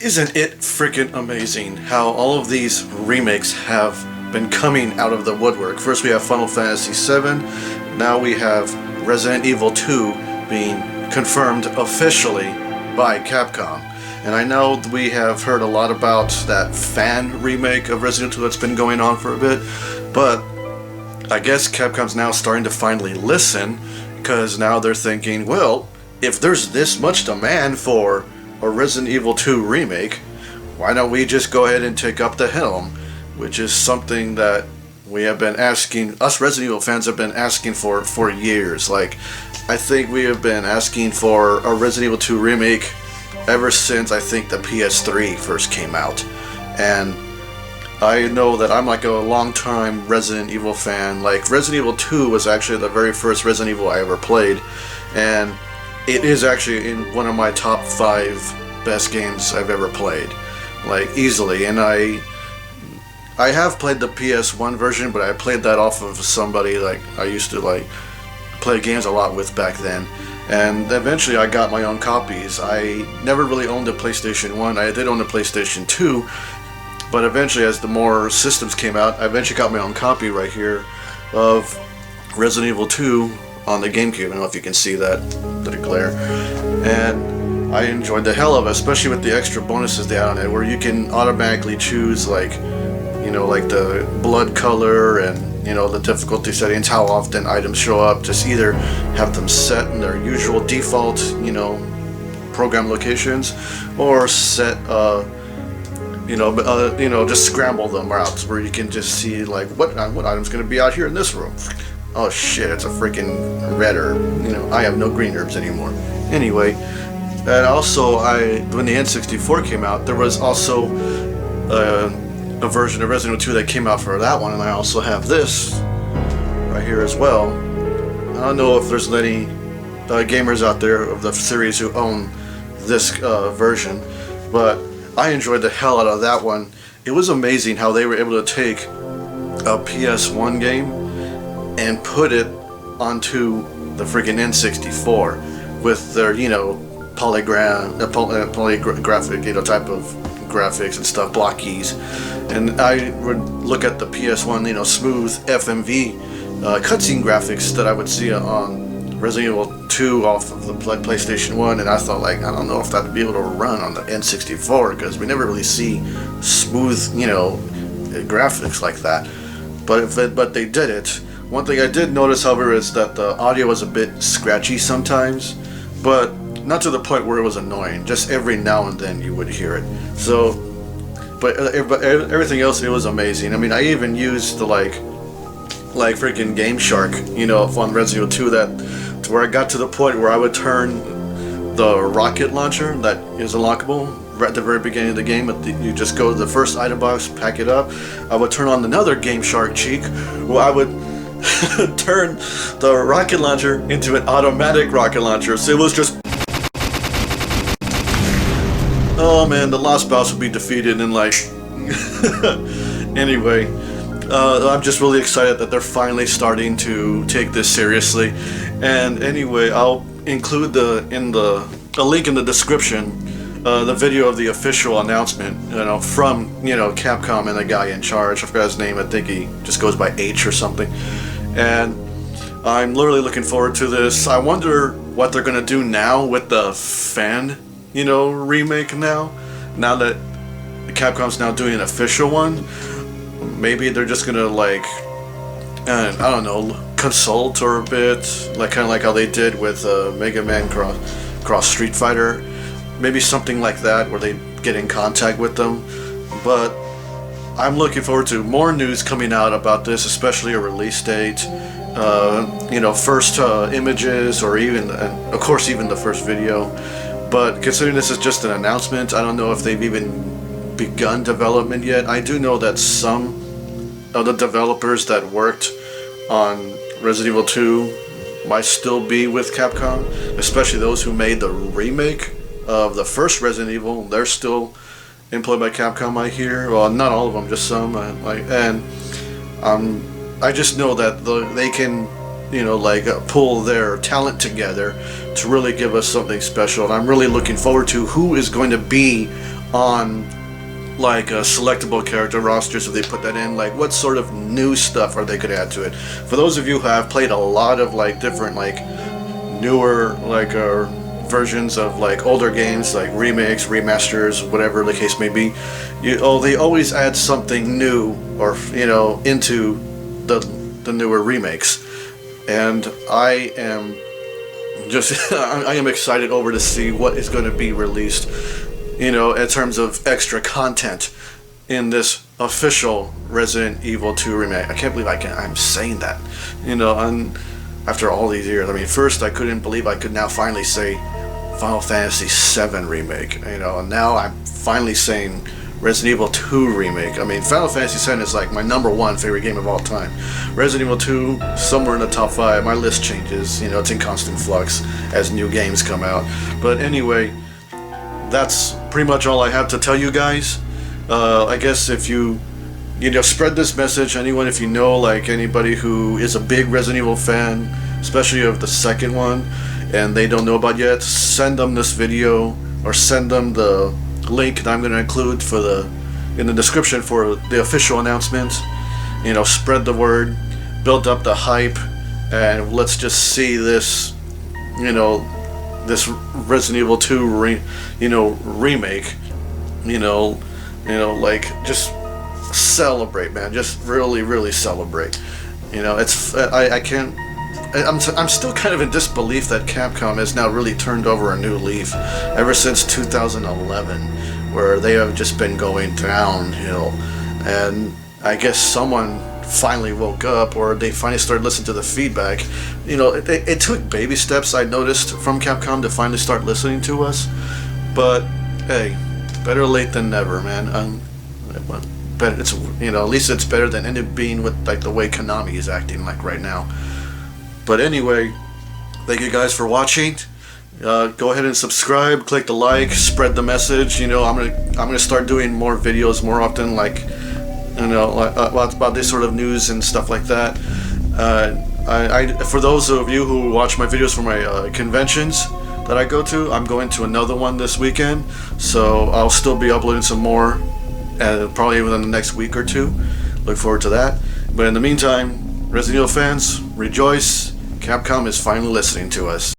Isn't it freaking amazing how all of these remakes have been coming out of the woodwork? First we have Final Fantasy VII, now we have Resident Evil 2 being confirmed officially by Capcom. And I know we have heard a lot about that fan remake of Resident Evil 2 that's been going on for a bit, but I guess Capcom's now starting to finally listen, because now they're thinking, well, if there's this much demand for a Resident Evil 2 remake, why don't we just go ahead and take up the helm? Which is something that we have been asking, us Resident Evil fans have been asking for years. Like, I think we have been asking for a Resident Evil 2 remake ever since I think the PS3 first came out. And I know that I'm like a long-time Resident Evil fan. Like, Resident Evil 2 was actually the very first Resident Evil I ever played, and it is actually in one of my top 5 best games I've ever played, like easily. And I have played the PS1 version, but I played that off of somebody like I used to like play games a lot with back then. And eventually I got my own copies. I never really owned a PlayStation 1. I did own a PlayStation 2, but eventually as the more systems came out, I eventually got my own copy right here of Resident Evil 2 on the GameCube. I don't know if you can see that, the glare. And I enjoyed the hell of it, especially with the extra bonuses they had on it, where you can automatically choose, like, you know, like the blood color and, you know, the difficulty settings, how often items show up. Just either have them set in their usual default, you know, program locations, or set, you know, just scramble them out where you can just see, like, what item's going to be out here in this room. Oh shit, it's a freaking red herb. You know, I have no green herbs anymore. Anyway, and also when the N64 came out, there was also a version of Resident Evil 2 that came out for that one, and I also have this right here as well. I don't know if there's any gamers out there of the series who own this version, but I enjoyed the hell out of that one. It was amazing how they were able to take a PS1 game and put it onto the freaking N64 with their, you know, polygraphic, you know, type of graphics and stuff, block keys. And I would look at the PS1, you know, smooth FMV cutscene graphics that I would see on Resident Evil 2 off of the PlayStation 1, and I thought, like, I don't know if that'd be able to run on the N64, because we never really see smooth, you know, graphics like that. But they did it. One thing I did notice, however, is that the audio was a bit scratchy sometimes, but not to the point where it was annoying. Just every now and then you would hear it. So, but everything else, it was amazing. I mean, I even used the like freaking Game Shark, you know, on Resident Evil 2, that to where I got to the point where I would turn the rocket launcher that is unlockable right at the very beginning of the game. You just go to the first item box, pack it up. I would turn on another Game Shark cheek, where I would turn the rocket launcher into an automatic rocket launcher. So it was just, oh man, the lost boss would be defeated in like anyway, I'm just really excited that they're finally starting to take this seriously. And anyway, I'll include a link in the description, the video of the official announcement, you know, from, you know, Capcom and the guy in charge. I forgot his name. I think he just goes by H or something. And I'm literally looking forward to this. I wonder what they're gonna do now with the fan, you know, remake now that Capcom's now doing an official one. Maybe they're just gonna, like, I don't know, consult or a bit, like kind of like how they did with Mega Man Cross Street Fighter. Maybe something like that, where they get in contact with them. But I'm looking forward to more news coming out about this, especially a release date, you know, first images, or even, of course, even the first video. But considering this is just an announcement, I don't know if they've even begun development yet. I do know that some of the developers that worked on Resident Evil 2 might still be with Capcom, especially those who made the remake of the first Resident Evil. They're still employed by Capcom, I hear. Well, not all of them, just some. I just know that they can, you know, like pull their talent together to really give us something special. And I'm really looking forward to who is going to be on like selectable character rosters, if they put that in, like what sort of new stuff are they could add to it. For those of you who have played a lot of like different like newer like versions of like older games, like remakes, remasters, whatever the case may be, they always add something new, or into the newer remakes. And I am just I am excited over to see what is going to be released, in terms of extra content in this official Resident Evil 2 remake. I can't believe I'm saying that, and after all these years. I mean, first I couldn't believe I could now finally say Final Fantasy VII remake, and now I'm finally saying Resident Evil 2 remake. I mean, Final Fantasy VII is like my #1 favorite game of all time. Resident Evil 2, somewhere in the top 5. My list changes, it's in constant flux as new games come out. But anyway, that's pretty much all I have to tell you guys. I guess if you spread this message, anyone, if you know like anybody who is a big Resident Evil fan, especially of the second one, and they don't know about yet, send them this video, or send them the link that I'm going to include in the description for the official announcement. Spread the word, build up the hype, and let's just see this, this Resident Evil 2 remake, like just celebrate, man. Just really, really celebrate. I can't. I'm still kind of in disbelief that Capcom has now really turned over a new leaf ever since 2011, where they have just been going downhill. And I guess someone finally woke up, or they finally started listening to the feedback. It took baby steps, I noticed, from Capcom to finally start listening to us. But hey, better late than never, man. But it's at least it's better than it being with like the way Konami is acting like right now. But anyway, thank you guys for watching. Go ahead and subscribe, click the like, spread the message. I'm gonna start doing more videos more often, like about this sort of news and stuff like that. For those of you who watch my videos for my conventions that I go to, I'm going to another one this weekend, so I'll still be uploading some more, probably within the next week or two. Look forward to that. But in the meantime, Resident Evil fans, rejoice! Capcom is finally listening to us.